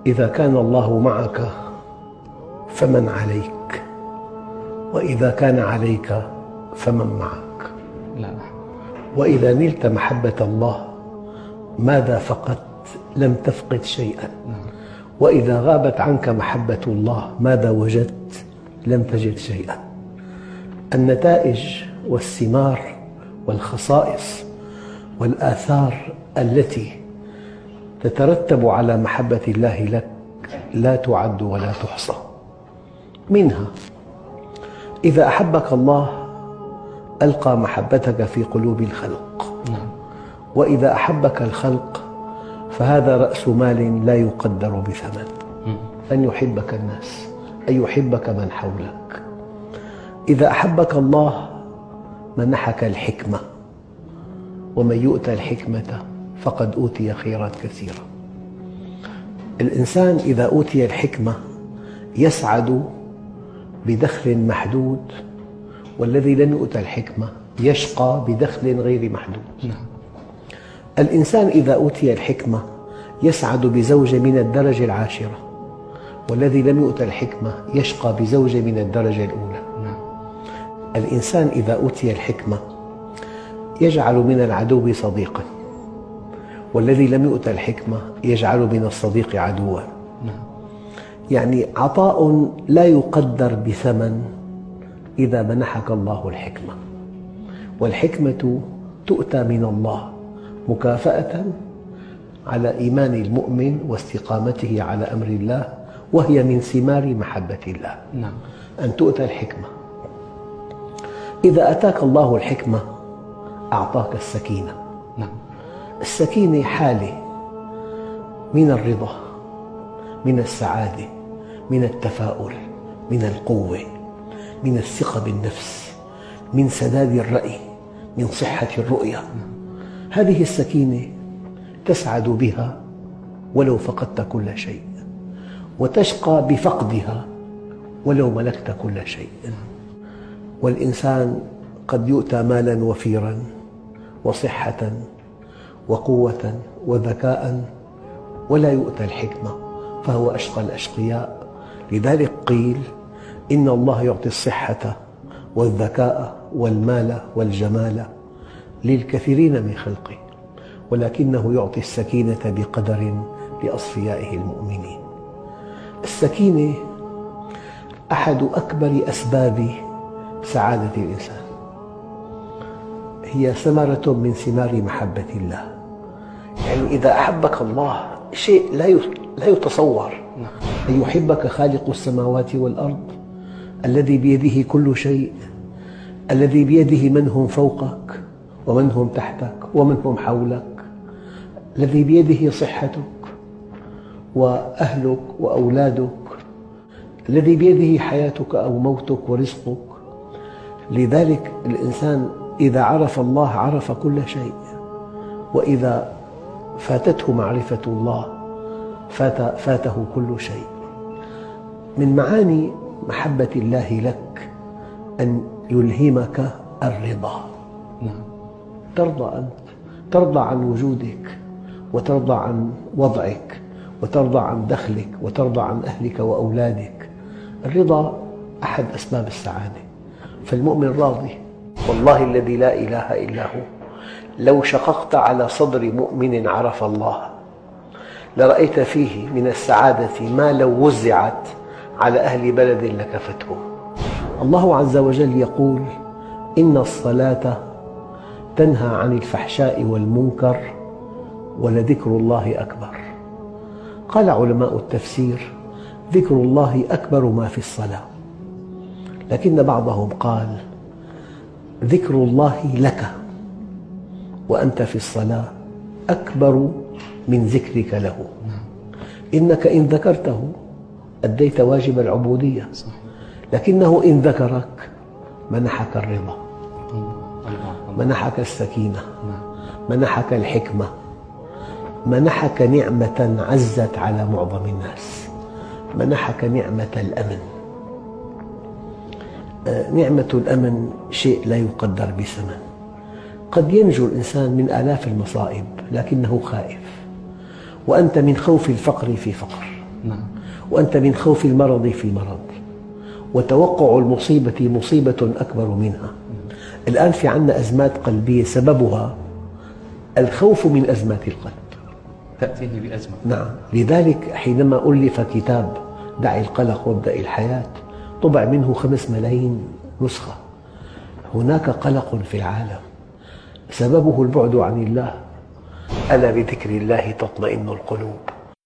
إذا كان الله معك فمن عليك، وإذا كان عليك فمن معك. لا. وإذا نلت محبة الله ماذا فقدت؟ لم تفقد شيئا. وإذا غابت عنك محبة الله ماذا وجدت؟ لم تجد شيئا. النتائج والثمار والخصائص والآثار التي تترتب على محبة الله لك لا تعد ولا تحصى. منها إذا أحبك الله ألقى محبتك في قلوب الخلق، وإذا أحبك الخلق فهذا رأس مال لا يقدر بثمن، أن يحبك الناس، أن يحبك من حولك. إذا أحبك الله منحك الحكمة، ومن يؤتى الحكمة فقد أوتي خيرات كثيرة. الإنسان إذا أوتي الحكمة يسعد بدخل محدود، والذي لم يؤتى الحكمة يشقى بدخل غير محدود. الإنسان إذا أوتي الحكمة يسعد بزوجة من الدرجة العاشرة، والذي لم يؤتى الحكمة يشقى بزوجة من الدرجة الأولى. الإنسان إذا أوتي الحكمة يجعل من العدو صديقاً، والذي لم يؤتى الحكمة يجعل من الصديق عدواً. يعني عطاء لا يقدر بثمن إذا منحك الله الحكمة. والحكمة تؤتى من الله مكافأة على إيمان المؤمن واستقامته على أمر الله، وهي من ثمار محبة الله. أن تؤتى الحكمة. إذا أتاك الله الحكمة أعطاك السكينة. السكينة حالة من الرضا، من السعادة، من التفاؤل، من القوة، من الثقة بالنفس، من سداد الرأي، من صحة الرؤية. هذه السكينة تسعد بها ولو فقدت كل شيء، وتشقى بفقدها ولو ملكت كل شيء. والإنسان قد يؤتى مالاً وفيراً وصحة وقوة وذكاء ولا يؤتى الحكمة، فهو أشقى الأشقياء. لذلك قيل إن الله يعطي الصحة والذكاء والمال والجمال للكثيرين من خلقه، ولكنه يعطي السكينة بقدر لأصفيائه المؤمنين. السكينة أحد أكبر أسباب سعادة الإنسان، هي ثمرة من ثمار محبة الله. يعني إذا أحبك الله شيء لا يتصور، أن يحبك خالق السماوات والأرض الذي بيده كل شيء، الذي بيده من هم فوقك ومن هم تحتك ومن هم حولك، الذي بيده صحتك وأهلك وأولادك، الذي بيده حياتك أو موتك ورزقك. لذلك الإنسان إذا عرف الله عرف كل شيء، وإذا فاتته معرفة الله فاته كل شيء. من معاني محبة الله لك أن يلهمك الرضا. ترضى أنت، ترضى عن وجودك، وترضى عن وضعك، وترضى عن دخلك، وترضى عن أهلك وأولادك. الرضا أحد أسباب السعادة، فالمؤمن راضي. والله الذي لا إله إلا هو لو شققت على صدر مؤمن عرف الله لرأيت فيه من السعادة ما لو وزعت على أهل بلد لكفته. الله عز وجل يقول: إن الصلاة تنهى عن الفحشاء والمنكر ولذكر الله أكبر. قال علماء التفسير: ذكر الله أكبر ما في الصلاة، لكن بعضهم قال: ذكر الله لك وأنت في الصلاة أكبر من ذكرك له. إنك إن ذكرته أديت واجب العبودية، لكنه إن ذكرك منحك الرضا، منحك السكينة، منحك الحكمة، منحك نعمة عزت على معظم الناس، منحك نعمة الأمن. نعمة الأمن شيء لا يقدر بثمن. قد ينجو الإنسان من آلاف المصائب لكنه خائف، وأنت من خوف الفقر في فقر، نعم. وأنت من خوف المرض في مرض، وتوقع المصيبة مصيبة أكبر منها. الآن في عندنا أزمات قلبية سببها الخوف من أزمات القلب، تأتيه بأزمة. نعم. لذلك حينما ألف كتاب دع القلق وابدأ الحياة طبع منه 5 ملايين نسخة. هناك قلق في العالم سببه البعد عن الله. ألا بذكر الله تطمئن القلوب.